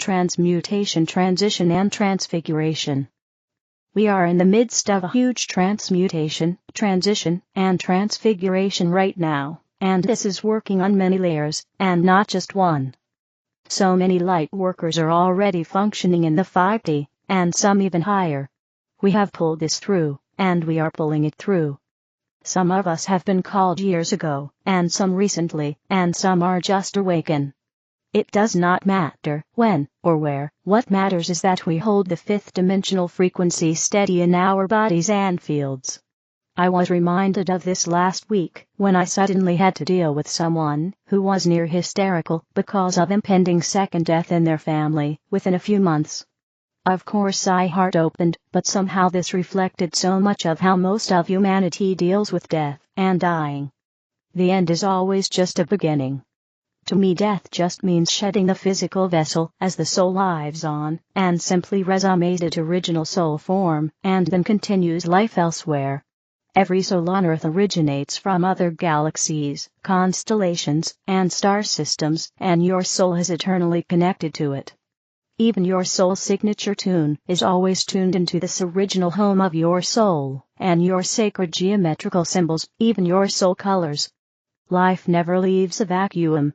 transmutation, transition, and transfiguration. We are in the midst of a huge transmutation, transition, and transfiguration right now, and this is working on many layers, and not just one. So many light workers are already functioning in the 5D, and some even higher. We have pulled this through, and we are pulling it through. Some of us have been called years ago, and some recently, and some are just awakened. It does not matter when or where. What matters is that we hold the fifth dimensional frequency steady in our bodies and fields. I was reminded of this last week when I suddenly had to deal with someone who was near hysterical because of impending second death in their family within a few months. Of course my heart opened, but somehow this reflected so much of how most of humanity deals with death and dying. The end is always just a beginning. To me, death just means shedding the physical vessel as the soul lives on, and simply resumes its original soul form, and then continues life elsewhere. Every soul on Earth originates from other galaxies, constellations, and star systems, and your soul is eternally connected to it. Even your soul signature tune is always tuned into this original home of your soul, and your sacred geometrical symbols, even your soul colors. Life never leaves a vacuum.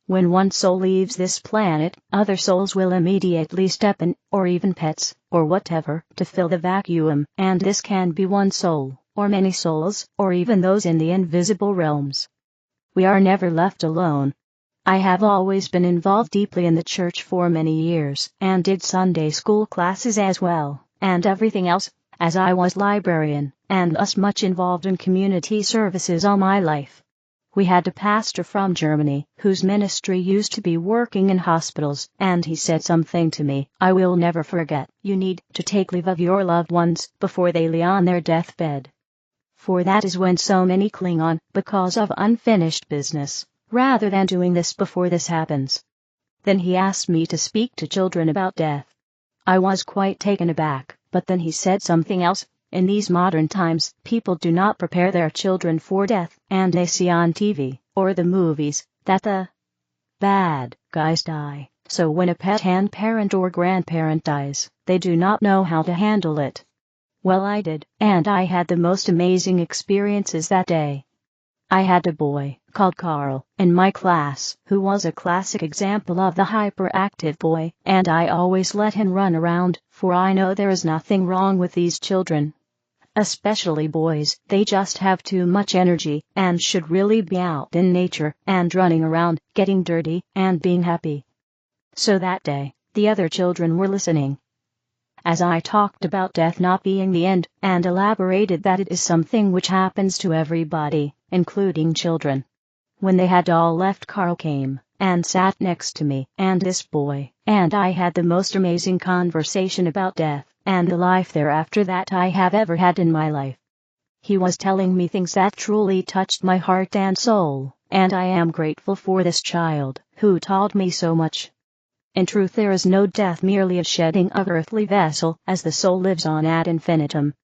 When one soul leaves this planet, other souls will immediately step in, or even pets, or whatever, to fill the vacuum, and this can be one soul, or many souls, or even those in the invisible realms. We are never left alone. I have always been involved deeply in the church for many years, and did Sunday school classes as well, and everything else, as I was librarian, and thus much involved in community services all my life. We had a pastor from Germany, whose ministry used to be working in hospitals, and he said something to me I will never forget: you need to take leave of your loved ones before they lay on their deathbed. For that is when so many cling on, because of unfinished business, rather than doing this before this happens. Then he asked me to speak to children about death. I was quite taken aback, but then he said something else. In these modern times, people do not prepare their children for death, and they see on TV, or the movies, that the bad guys die. So when a pet parent or grandparent dies, they do not know how to handle it. Well, I did, and I had the most amazing experiences that day. I had a boy, called Carl, in my class, who was a classic example of the hyperactive boy, and I always let him run around, for I know there is nothing wrong with these children. Especially boys, they just have too much energy, and should really be out in nature, and running around, getting dirty, and being happy. So that day, the other children were listening. As I talked about death not being the end, and elaborated that it is something which happens to everybody, including children. When they had all left, Carl came and sat next to me and this boy, and I had the most amazing conversation about death and the life thereafter that I have ever had in my life. He was telling me things that truly touched my heart and soul, and I am grateful for this child, who taught me so much. In truth, there is no death, merely a shedding of earthly vessel, as the soul lives on ad infinitum.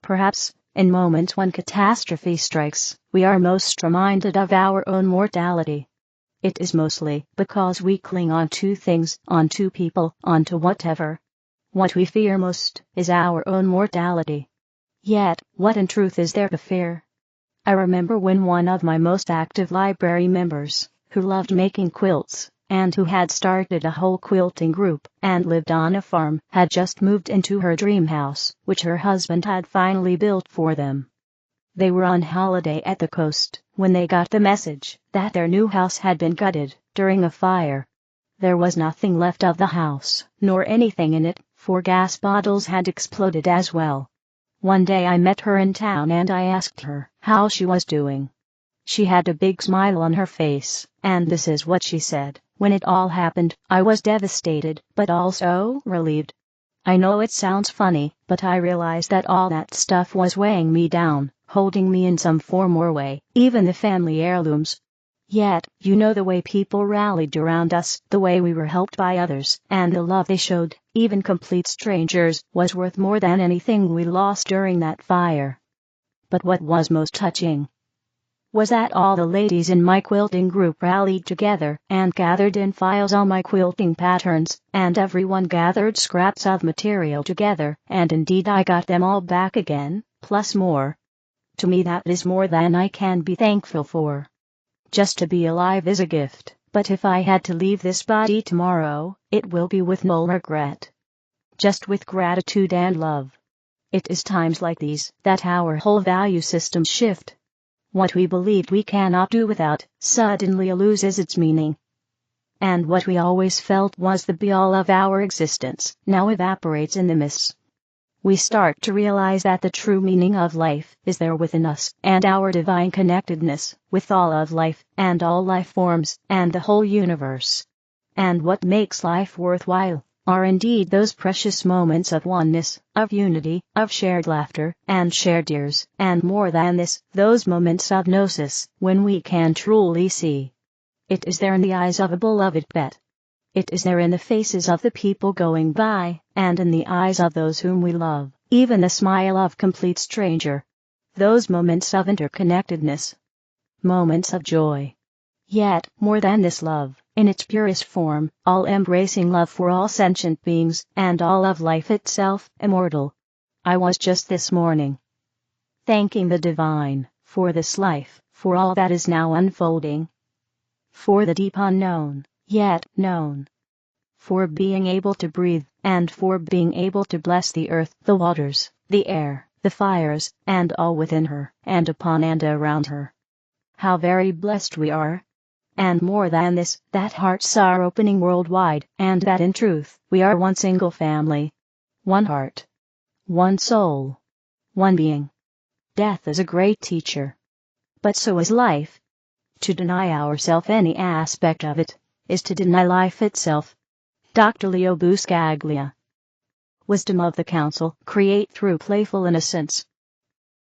Perhaps, in moments when catastrophe strikes, we are most reminded of our own mortality. It is mostly because we cling on to things, onto people, onto whatever. What we fear most is our own mortality. Yet, what in truth is there to fear? I remember when one of my most active library members, who loved making quilts, and who had started a whole quilting group, and lived on a farm, had just moved into her dream house, which her husband had finally built for them. They were on holiday at the coast, when they got the message that their new house had been gutted during a fire. There was nothing left of the house, nor anything in it, for gas bottles had exploded as well. One day I met her in town and I asked her how she was doing. She had a big smile on her face, and this is what she said: when it all happened, I was devastated, but also relieved. I know it sounds funny, but I realized that all that stuff was weighing me down, holding me in some form or way, even the family heirlooms. Yet, you know, the way people rallied around us, the way we were helped by others, and the love they showed, even complete strangers, was worth more than anything we lost during that fire. But what was most touching was that all the ladies in my quilting group rallied together and gathered in files on my quilting patterns, and everyone gathered scraps of material together, and indeed I got them all back again, plus more. To me that is more than I can be thankful for. Just to be alive is a gift, but if I had to leave this body tomorrow, it will be with no regret. Just with gratitude and love. It is times like these that our whole value system shift. What we believed we cannot do without suddenly loses its meaning. And what we always felt was the be-all of our existence now evaporates in the mists. We start to realize that the true meaning of life is there within us, and our divine connectedness with all of life and all life forms and the whole universe. And what makes life worthwhile are indeed those precious moments of oneness, of unity, of shared laughter, and shared tears, and more than this, those moments of gnosis, when we can truly see. It is there in the eyes of a beloved pet. It is there in the faces of the people going by, and in the eyes of those whom we love, even the smile of complete stranger. Those moments of interconnectedness. Moments of joy. Yet, more than this love, in its purest form, all-embracing love for all sentient beings, and all of life itself, immortal. I was just this morning thanking the divine, for this life, for all that is now unfolding. For the deep unknown, yet known. For being able to breathe, and for being able to bless the earth, the waters, the air, the fires, and all within her, and upon and around her. How very blessed we are. And more than this, that hearts are opening worldwide, and that in truth, we are one single family. One heart. One soul. One being. Death is a great teacher. But so is life. To deny ourselves any aspect of it, is to deny life itself. Dr. Leo Buscaglia. Wisdom of the Council, create through playful innocence.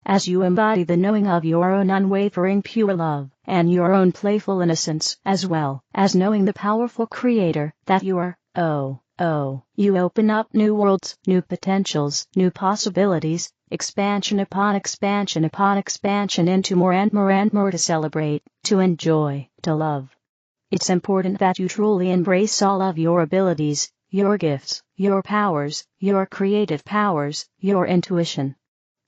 As you embody the knowing of your own unwavering pure love, and your own playful innocence, as well as knowing the powerful Creator that you are, you open up new worlds, new potentials, new possibilities, expansion upon expansion upon expansion into more and more and more to celebrate, to enjoy, to love. It's important that you truly embrace all of your abilities, your gifts, your powers, your creative powers, your intuition.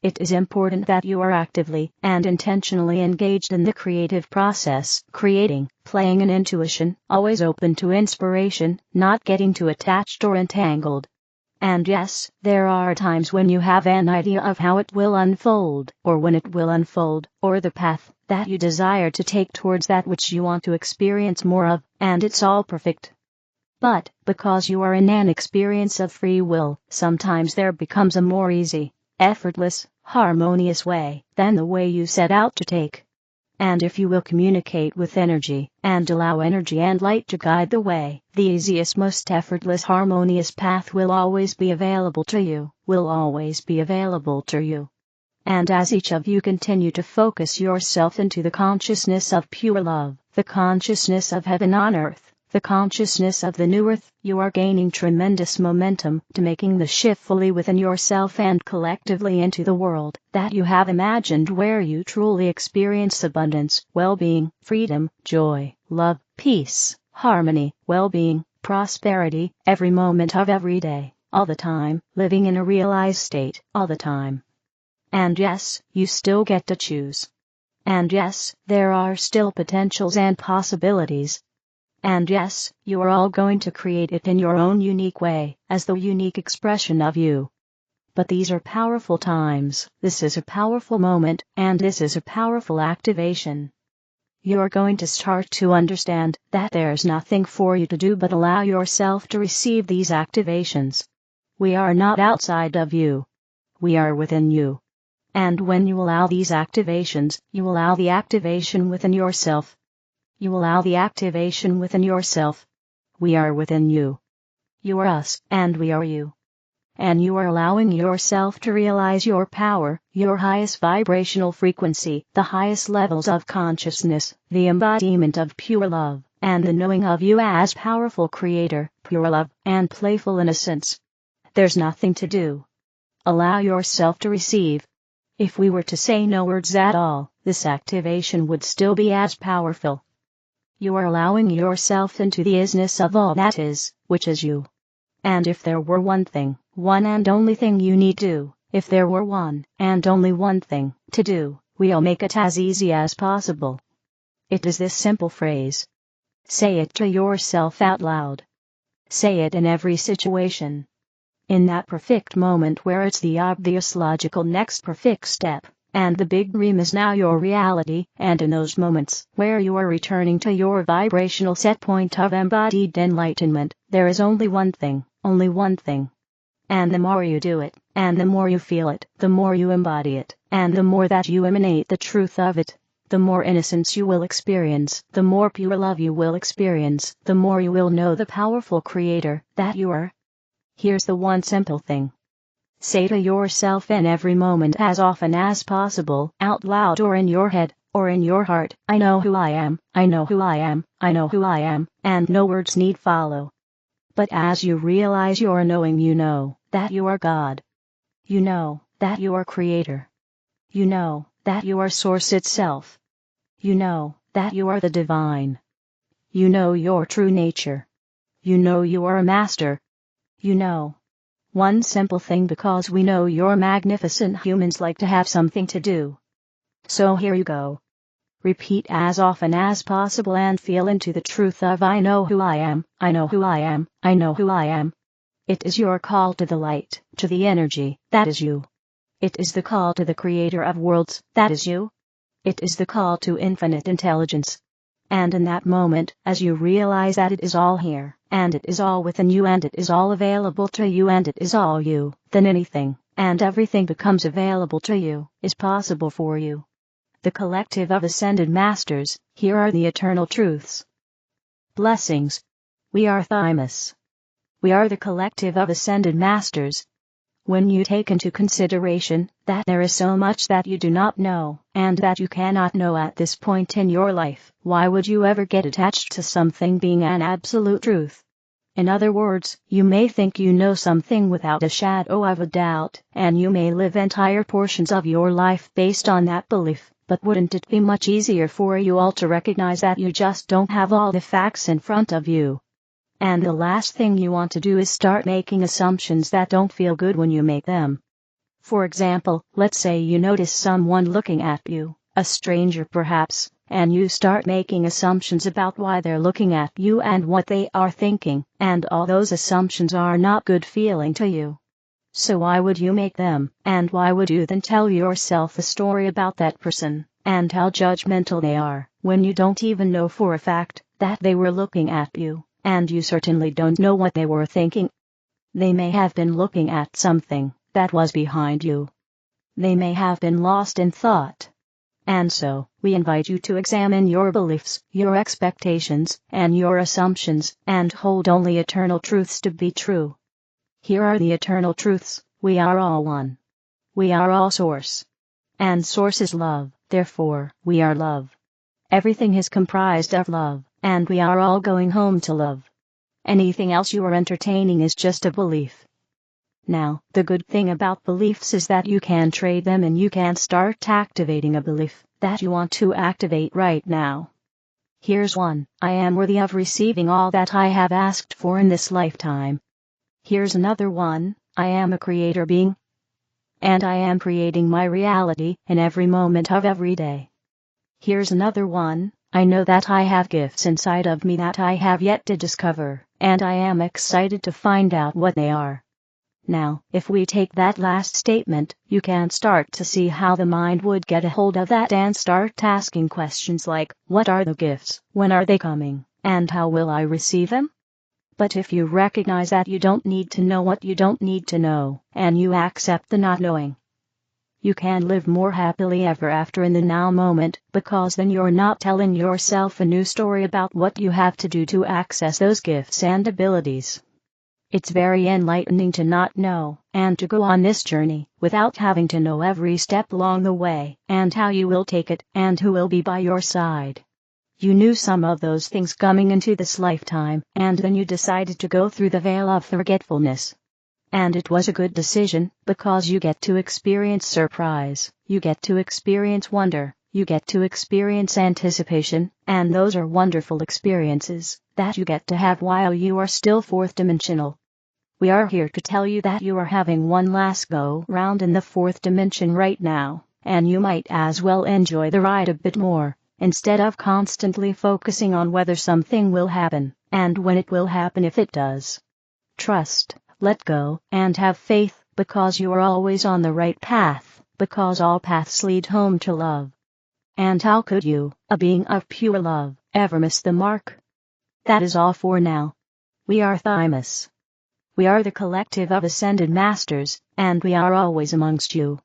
It is important that you are actively and intentionally engaged in the creative process, creating, playing an intuition, always open to inspiration, not getting too attached or entangled. And yes, there are times when you have an idea of how it will unfold, or when it will unfold, or the path that you desire to take towards that which you want to experience more of, and it's all perfect. But, because you are in an experience of free will, sometimes there becomes a more easy, effortless, harmonious way than the way you set out to take. And if you will communicate with energy, and allow energy and light to guide the way, the easiest, most effortless, harmonious path will always be available to you, will always be available to you. And as each of you continue to focus yourself into the consciousness of pure love, the consciousness of heaven on earth, the consciousness of the new earth, you are gaining tremendous momentum to making the shift fully within yourself and collectively into the world that you have imagined, where you truly experience abundance, well-being, freedom, joy, love, peace, harmony, well-being, prosperity, every moment of every day, all the time, living in a realized state, all the time. And yes, you still get to choose. And yes, there are still potentials and possibilities. And yes, you are all going to create it in your own unique way, as the unique expression of you. But these are powerful times, this is a powerful moment, and this is a powerful activation. You're going to start to understand that there's nothing for you to do but allow yourself to receive these activations. We are not outside of you. We are within you. And when you allow these activations, you allow the activation within yourself. You allow the activation within yourself. We are within you. You are us, and we are you. And you are allowing yourself to realize your power, your highest vibrational frequency, the highest levels of consciousness, the embodiment of pure love, and the knowing of you as powerful Creator, pure love, and playful innocence. There's nothing to do. Allow yourself to receive. If we were to say no words at all, this activation would still be as powerful. You are allowing yourself into the isness of all that is, which is you. And if there were one thing, one and only thing you need to, if there were one and only one thing to do, we'll make it as easy as possible. It is this simple phrase. Say it to yourself out loud. Say it in every situation. In that perfect moment where it's the obvious logical next perfect step, and the big dream is now your reality, and in those moments where you are returning to your vibrational set point of embodied enlightenment, there is only one thing, only one thing. And the more you do it, and the more you feel it, the more you embody it, and the more that you emanate the truth of it, the more innocence you will experience, the more pure love you will experience, the more you will know the powerful creator that you are. Here's the one simple thing. Say to yourself in every moment as often as possible, out loud or in your head, or in your heart, I know who I am, I know who I am, I know who I am, and no words need follow. But as you realize your knowing, you know that you are God. You know that you are Creator. You know that you are Source itself. You know that you are the divine. You know your true nature. You know you are a master. You know. One simple thing, because we know you're magnificent. Humans like to have something to do. So here you go. Repeat as often as possible and feel into the truth of I know who I am, I know who I am, I know who I am. It is your call to the light, to the energy, that is you. It is the call to the creator of worlds, that is you. It is the call to infinite intelligence. And in that moment, as you realize that it is all here, and it is all within you, and it is all available to you, and it is all you, then anything, and everything becomes available to you, is possible for you. The collective of ascended masters, here are the eternal truths. Blessings. We are Thymus. We are the collective of ascended masters. When you take into consideration that there is so much that you do not know, and that you cannot know at this point in your life, why would you ever get attached to something being an absolute truth? In other words, you may think you know something without a shadow of a doubt, and you may live entire portions of your life based on that belief, but wouldn't it be much easier for you all to recognize that you just don't have all the facts in front of you? And the last thing you want to do is start making assumptions that don't feel good when you make them. For example, let's say you notice someone looking at you, a stranger perhaps, and you start making assumptions about why they're looking at you and what they are thinking, and all those assumptions are not good feeling to you. So why would you make them, and why would you then tell yourself a story about that person, and how judgmental they are, when you don't even know for a fact that they were looking at you? And you certainly don't know what they were thinking. They may have been looking at something that was behind you. They may have been lost in thought. And so, we invite you to examine your beliefs, your expectations, and your assumptions, and hold only eternal truths to be true. Here are the eternal truths. We are all one. We are all Source. And Source is love, therefore, we are love. Everything is comprised of love, and we are all going home to love. Anything else you are entertaining is just a belief. Now, the good thing about beliefs is that you can trade them and you can start activating a belief that you want to activate right now. Here's one: I am worthy of receiving all that I have asked for in this lifetime. Here's another one: I am a creator being. And I am creating my reality in every moment of every day. Here's another one: I know that I have gifts inside of me that I have yet to discover, and I am excited to find out what they are. Now, if we take that last statement, you can start to see how the mind would get a hold of that and start asking questions like, what are the gifts, when are they coming, and how will I receive them? But if you recognize that you don't need to know what you don't need to know, and you accept the not knowing, you can live more happily ever after in the now moment, because then you're not telling yourself a new story about what you have to do to access those gifts and abilities. It's very enlightening to not know, and to go on this journey, without having to know every step along the way, and how you will take it, and who will be by your side. You knew some of those things coming into this lifetime, and then you decided to go through the veil of forgetfulness. And it was a good decision, because you get to experience surprise, you get to experience wonder, You get to experience anticipation, and those are wonderful experiences that you get to have while you are still fourth dimensional. We are here to tell you that you are having one last go round in the fourth dimension right now, and you might as well enjoy the ride a bit more, instead of constantly focusing on whether something will happen, and when it will happen if it does. Trust, let go, and have faith, because you are always on the right path, because all paths lead home to love. And how could you, a being of pure love, ever miss the mark? That is all for now. We are Thymus. We are the collective of ascended masters, and we are always amongst you.